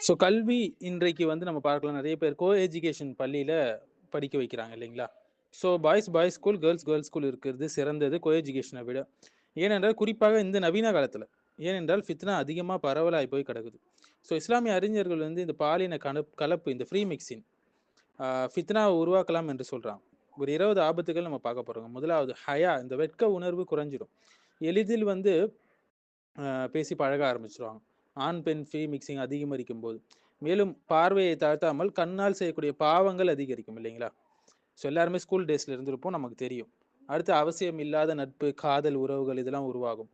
So கல்வி இன்றைக்கு வந்து நம்ம பார்க்கலாம், நிறைய பேர் கோ எஜுகேஷன் பள்ளியில படிக்க வைக்கிறாங்க இல்லைங்களா? So boys school, girls school இருக்கிறது சிறந்தது கோ எஜுகேஷனை விட. ஏனென்றால் குறிப்பாக இந்த நவீன காலத்தில், ஏனென்றால் ஃபித்னா அதிகமாக பரவலாய் போய் கிடக்குது. ஸோ இஸ்லாமிய அறிஞர்கள் வந்து இந்த பாலின கலப்பு, இந்த ஃப்ரீ மிக்சிங் ஃபித்னாவை உருவாக்கலாம் என்று சொல்றாங்க. ஒரு 20 ஆபத்துகள் நம்ம பார்க்க போறோங்க. முதலாவது ஹயா, இந்த வெட்க உணர்வு குறைஞ்சிடும். எளிதில் வந்து பேசி பழக ஆரம்பிச்சிருவாங்க. ஆண் பெண் ஃப்ரீ மிக்சிங் அதிகரிக்கும் போது. மேலும் பார்வையை தாழ்த்தாமல் கண்ணால் செய்யக்கூடிய பாவங்கள் அதிகரிக்கும் இல்லைங்களா? ஸோ எல்லாருமே ஸ்கூல் டேஸ்ல இருந்திருப்போம், நமக்கு தெரியும். அடுத்து அவசியம் இல்லாத நட்பு, காதல் உறவுகள் இதெல்லாம் உருவாகும்.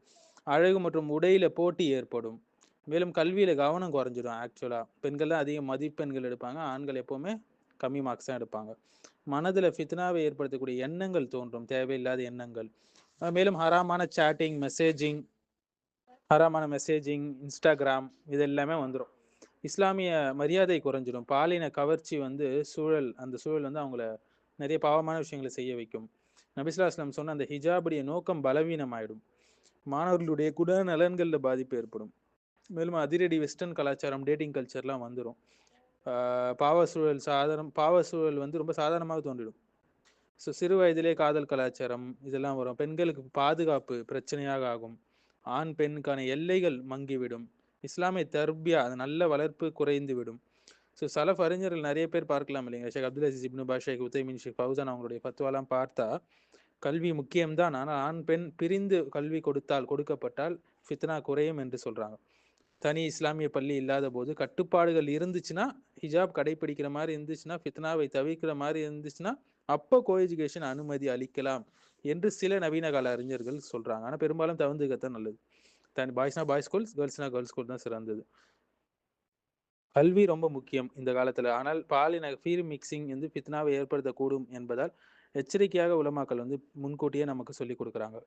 அழகு மற்றும் உடையில போட்டி ஏற்படும். மேலும் கல்வியில கவனம் குறைஞ்சிடும். ஆக்சுவலா பெண்கள் தான் அதிக மதிப்பெண்கள் எடுப்பாங்க, ஆண்கள் எப்பவுமே கம்மி மார்க்ஸ் தான் எடுப்பாங்க. மனதுல ஃபித்னாவை ஏற்படுத்தக்கூடிய எண்ணங்கள் தோன்றும், தேவையில்லாத எண்ணங்கள். மேலும் ஹராமான மெசேஜிங், இன்ஸ்டாகிராம் இது எல்லாமே வந்துடும். இஸ்லாமிய மரியாதை குறைஞ்சிடும். பாலின கவர்ச்சி வந்து அந்த சூழல் வந்து அவங்கள நிறைய பாவமான விஷயங்களை செய்ய வைக்கும். நபிஸ்லா இஸ்லாம் சொன்ன அந்த ஹிஜாபுடைய நோக்கம் பலவீனம் ஆயிடும். மாணவர்களுடைய குணநலன்களில் பாதிப்பு ஏற்படும். மேலும் அதிரடி வெஸ்டர்ன் கலாச்சாரம், டேட்டிங் கல்ச்சர்லாம் வந்துடும். பாவ சூழல் வந்து ரொம்ப சாதாரணமாக தோன்றிடும். ஸோ சிறு வயதிலே காதல் கலாச்சாரம் இதெல்லாம் வரும். பெண்களுக்கு பாதுகாப்பு பிரச்சனையாக ஆகும். ஆண் பெண்ணுக்கான எல்லைகள் மங்கிவிடும். இஸ்லாமிய தர்பியா, அது நல்ல வளர்ப்பு குறைந்து விடும். ஸோ சலஃப் அறிஞர்கள் நிறைய பேர் பார்க்கலாம் இல்லைங்க. ஷேக் அப்துல் அசீஸ் இப்னு பாஸ், ஷேக் உத்தைமின், ஷேக் ஃபவுசான் அவங்களுடைய ஃபத்வாலாம் பார்த்தா, கல்வி முக்கியம்தான், ஆனால் ஆண் பெண் பிரிந்து கல்வி கொடுக்கப்பட்டால் ஃபித்னா குறையும் என்று சொல்றாங்க. தனி இஸ்லாமிய பள்ளி இல்லாத போது கட்டுப்பாடுகள் இருந்துச்சுன்னா, ஹிஜாப் கடைபிடிக்கிற மாதிரி இருந்துச்சுன்னா, ஃபித்னாவை தவிர்க்கிற மாதிரி இருந்துச்சுன்னா, அப்போ கோ எஜுகேஷன் அனுமதி அளிக்கலாம் என்று சில நவீன கால அறிஞர்கள் சொல்றாங்க. ஆனா பெரும்பாலும் தவிர்த்துக்கத்தான் நல்லது. பாய்ஸ்னா பாய்ஸ் ஸ்கூல், கேர்ள்ஸ்னா கேர்ள்ஸ் ஸ்கூல் தான் சிறந்தது. கல்வி ரொம்ப முக்கியம் இந்த காலத்துல. ஆனால் பாலின ஃப்ரீ மிக்சிங் வந்து ஃபித்னாவை ஏற்படுத்தக்கூடும் என்பதால் எச்சரிக்கையாக உலமாக்கள் வந்து முன்கூட்டியே நமக்கு சொல்லி கொடுக்குறாங்க.